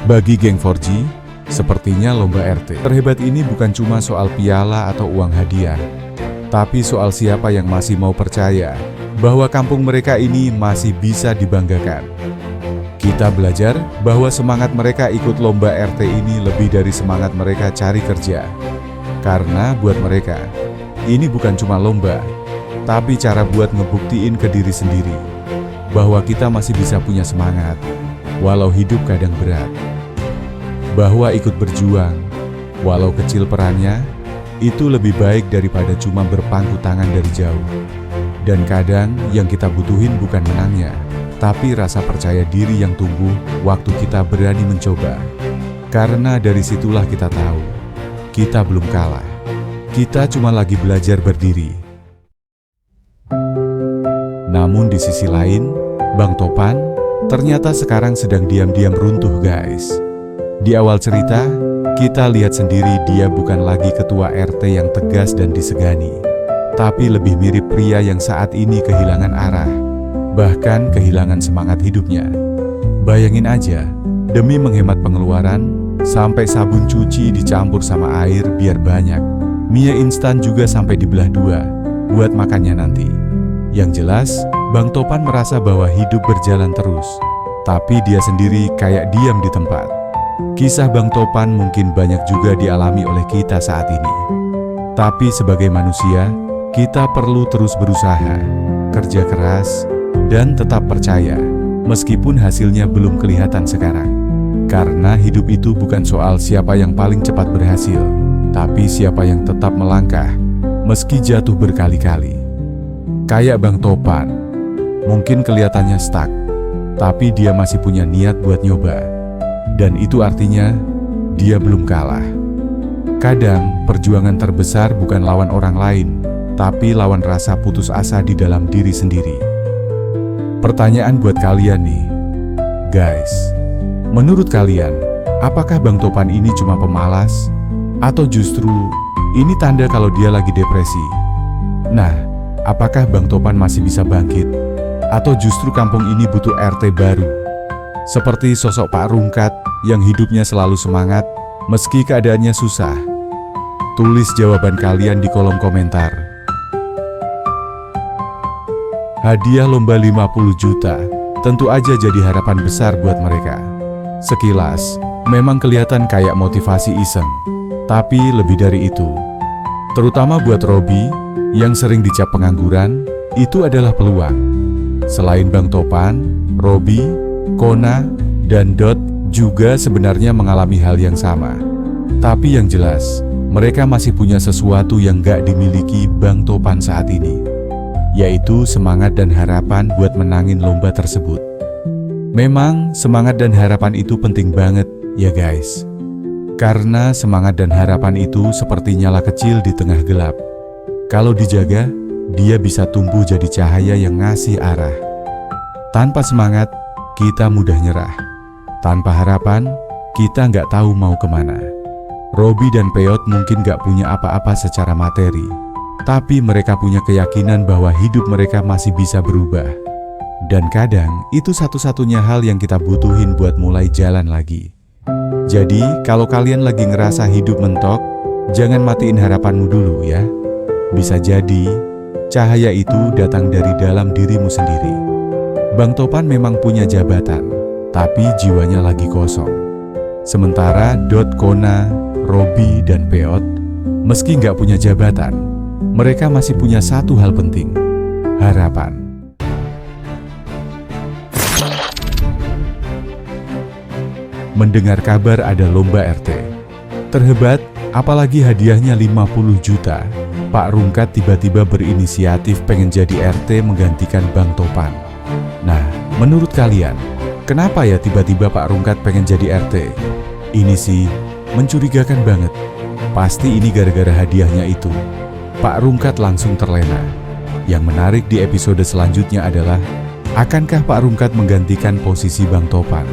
Bagi geng 4G, sepertinya lomba RT terhebat ini bukan cuma soal piala atau uang hadiah, tapi soal siapa yang masih mau percaya bahwa kampung mereka ini masih bisa dibanggakan. Kita belajar bahwa semangat mereka ikut lomba RT ini lebih dari semangat mereka cari kerja. Karena buat mereka, ini bukan cuma lomba, tapi cara buat ngebuktiin ke diri sendiri bahwa kita masih bisa punya semangat, walau hidup kadang berat. Bahwa ikut berjuang, walau kecil perannya, itu lebih baik daripada cuma berpangku tangan dari jauh. Dan kadang yang kita butuhin bukan menangnya, tapi rasa percaya diri yang tumbuh waktu kita berani mencoba. Karena dari situlah kita tahu, kita belum kalah. Kita cuma lagi belajar berdiri. Namun di sisi lain, Bang Topan ternyata sekarang sedang diam-diam runtuh, guys. Di awal cerita, kita lihat sendiri dia bukan lagi ketua RT yang tegas dan disegani, tapi lebih mirip pria yang saat ini kehilangan arah, bahkan kehilangan semangat hidupnya. Bayangin aja, demi menghemat pengeluaran, sampai sabun cuci dicampur sama air biar banyak. Mie instan juga sampai dibelah dua, buat makannya nanti. Yang jelas, Bang Topan merasa bahwa hidup berjalan terus, tapi dia sendiri kayak diam di tempat. Kisah Bang Topan mungkin banyak juga dialami oleh kita saat ini. Tapi sebagai manusia, kita perlu terus berusaha, kerja keras, dan tetap percaya, meskipun hasilnya belum kelihatan sekarang. Karena hidup itu bukan soal siapa yang paling cepat berhasil, tapi siapa yang tetap melangkah, meski jatuh berkali-kali. Kayak Bang Topan, mungkin kelihatannya stuck, tapi dia masih punya niat buat nyoba. Dan itu artinya, dia belum kalah. Kadang, perjuangan terbesar bukan lawan orang lain, tapi lawan rasa putus asa di dalam diri sendiri. Pertanyaan buat kalian nih, guys. Menurut kalian, apakah Bang Topan ini cuma pemalas? Atau justru, ini tanda kalau dia lagi depresi? Nah, apakah Bang Topan masih bisa bangkit? Atau justru kampung ini butuh RT baru? Seperti sosok Pak Rungkat yang hidupnya selalu semangat meski keadaannya susah. Tulis jawaban kalian di kolom komentar. Hadiah lomba 50 juta tentu aja jadi harapan besar buat mereka. Sekilas, memang kelihatan kayak motivasi iseng. Tapi lebih dari itu. Terutama buat Robi yang sering dicap pengangguran, itu adalah peluang. Selain Bang Topan, Robi, Kona, dan Dot juga sebenarnya mengalami hal yang sama. Tapi yang jelas, mereka masih punya sesuatu yang gak dimiliki Bang Topan saat ini, yaitu semangat dan harapan buat menangin lomba tersebut. Memang semangat dan harapan itu penting banget ya guys. Karena semangat dan harapan itu seperti nyala kecil di tengah gelap. Kalau dijaga, dia bisa tumbuh jadi cahaya yang ngasih arah. Tanpa semangat, kita mudah nyerah. Tanpa harapan, kita nggak tahu mau kemana. Robi dan Peot mungkin nggak punya apa-apa secara materi, tapi mereka punya keyakinan bahwa hidup mereka masih bisa berubah. Dan kadang, itu satu-satunya hal yang kita butuhin buat mulai jalan lagi. Jadi, kalau kalian lagi ngerasa hidup mentok, jangan matiin harapanmu dulu ya. Bisa jadi, cahaya itu datang dari dalam dirimu sendiri. Bang Topan memang punya jabatan, tapi jiwanya lagi kosong. Sementara Dot, Kona, Robi, dan Peot, meski nggak punya jabatan, mereka masih punya satu hal penting, harapan. Mendengar kabar ada lomba RT terhebat, apalagi hadiahnya 50 juta, Pak Rungkat tiba-tiba berinisiatif pengen jadi RT menggantikan Bang Topan. Nah, menurut kalian, kenapa ya tiba-tiba Pak Rungkat pengen jadi RT? Ini sih mencurigakan banget. Pasti ini gara-gara hadiahnya itu. Pak Rungkat langsung terlena. Yang menarik di episode selanjutnya adalah, akankah Pak Rungkat menggantikan posisi Bang Topan?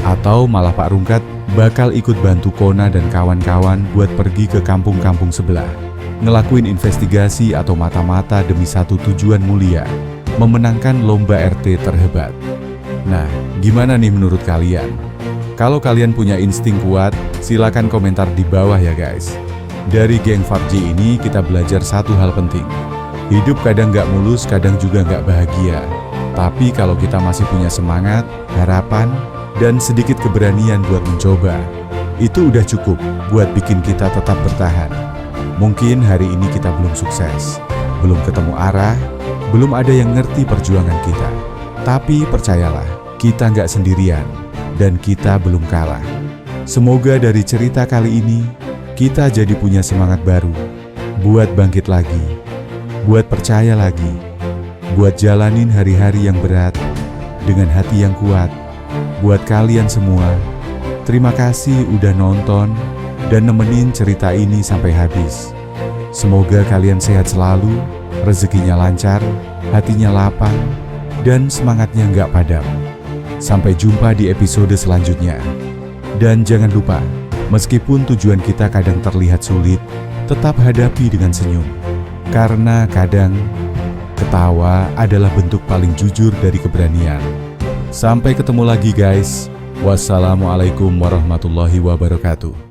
Atau malah Pak Rungkat bakal ikut bantu Kona dan kawan-kawan buat pergi ke kampung-kampung sebelah, ngelakuin investigasi atau mata-mata demi satu tujuan mulia, memenangkan lomba RT terhebat. Nah, gimana nih menurut kalian? Kalau kalian punya insting kuat, silakan komentar di bawah ya guys. Dari geng PUBG ini kita belajar satu hal penting. Hidup kadang nggak mulus, kadang juga nggak bahagia. Tapi kalau kita masih punya semangat, harapan, dan sedikit keberanian buat mencoba, itu udah cukup buat bikin kita tetap bertahan. Mungkin hari ini kita belum sukses, belum ketemu arah, belum ada yang ngerti perjuangan kita. Tapi percayalah, kita nggak sendirian, dan kita belum kalah. Semoga dari cerita kali ini, kita jadi punya semangat baru, buat bangkit lagi, buat percaya lagi, buat jalanin hari-hari yang berat, dengan hati yang kuat. Buat kalian semua, terima kasih udah nonton, dan nemenin cerita ini sampai habis. Semoga kalian sehat selalu, rezekinya lancar, hatinya lapang, dan semangatnya nggak padam. Sampai jumpa di episode selanjutnya. Dan jangan lupa, meskipun tujuan kita kadang terlihat sulit, tetap hadapi dengan senyum. Karena kadang, ketawa adalah bentuk paling jujur dari keberanian. Sampai ketemu lagi guys. Wassalamualaikum warahmatullahi wabarakatuh.